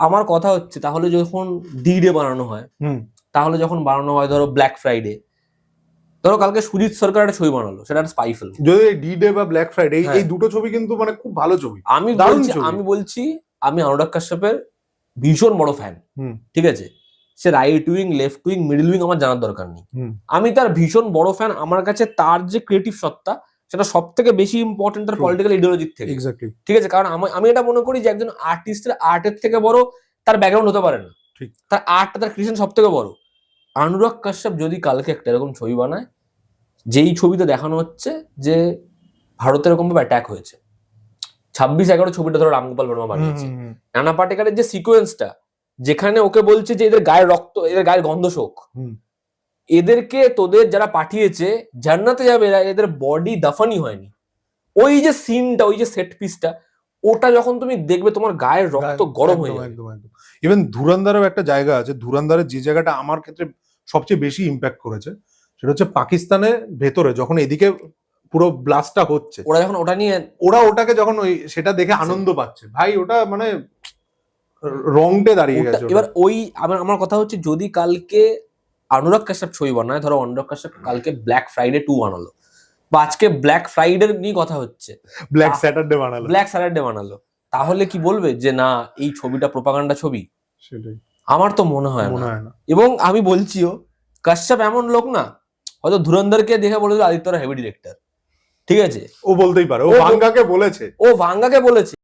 আমার কথা হচ্ছে তাহলে যখন ডি-ডে বানানো হয়, তাহলে যখন বানানো হয় ধরো ব্ল্যাক ফ্রাইডে, ধরো কালকে সুজিত সরকার একটা ছবি বানালো, সেটা একটা স্পাই ফিল্ম। যদি ডি-ডে বা ব্ল্যাক ফ্রাইডে এই দুটো ছবি কিন্তু মানে খুব ভালো ছবি, আমি বলছি আমি অনুরাগ কাশ্যপের ভীষণ বড় ফ্যান, ঠিক আছে? সে right wing, left wing, middle wing আমার জানার দরকার নেই, আমি তার ভীষণ বড় ফ্যান। আমার কাছে তার যে ক্রিয়েটিভ সত্তা সেটা সব থেকে বেশি ইম্পর্টেন্ট তার পলিটিক্যাল ইডিওলজির থেকে। ঠিক আছে, কারণ আমি এটা মনে করি যে একজন আর্টিস্টের আর্টের থেকে বড় তার ব্যাকগ্রাউন্ড হতে পারে না, তার আর্টটা, তার ক্রিয়েশন সব থেকে বড়। অনুরাগ কাশ্যপ যদি কালকে একটা এরকম ছবি বানায়, যেই ছবিতে দেখানো হচ্ছে যে ভারতের এরকম ভাবে অ্যাটাক হয়েছে, 26/11 ছবিটা ধরো রামগোপাল বর্মা বানিয়েছে, নানা পাটেকারের যে সিকোয়েন্সটা, যেখানে ওকে বলছে যে এদের গায়ের রক্ত, এদের গায়ের গন্ধ শোক, এদেরকে তোদের যারা পাঠিয়েছে জান্নাতে যাবে, এদের বডি দাফানি হয়নি, ওই যে সিনটা, ওই যে সেট পিসটা, ওটা যখন তুমি দেখবে তোমার গায়ের রক্ত গরম হয়ে যাবে। ইভেন ধুরন্ধরের একটা জায়গা আছে, ধুরন্ধরের যে জায়গাটা আমার ক্ষেত্রে সবচেয়ে বেশি ইম্প্যাক্ট করেছে সেটা হচ্ছে পাকিস্তানের ভেতরে যখন এদিকে পুরো ব্লাস্টটা হচ্ছে, ওরা যখন ওটা নিয়ে ওটাকে যখন ওই সেটা দেখে আনন্দ পাচ্ছে, ভাই ওটা মানে রংটে দাঁড়িয়ে গেছে। এবার ওই আমার কথা হচ্ছে, যদি কালকে অনুরাগ কাশ্যপ ছবি বানায়, ধরো অনুরাগ কাশ্যপ কালকে ব্ল্যাক ফ্রাইডে 2 বানালো, বা আজকে ব্ল্যাক ফ্রাইডে নিয়ে কথা হচ্ছে, ব্ল্যাক স্যাটারডে বানালো, তাহলে কি বলবে যে না এই ছবিটা প্রোপাগান্ডা ছবি? সেটাই আমার তো মনে হয় না। এবং আমি বলছিও, কাশ্যপ এমন লোক না, হয়তো ধুরন্ধরকে দেখে বলে দিল আদিত্যরা হেভি ডিরেক্টর, ঠিক আছে, ও বলতেই পারে, ও ভাঙ্গাকে বলেছে।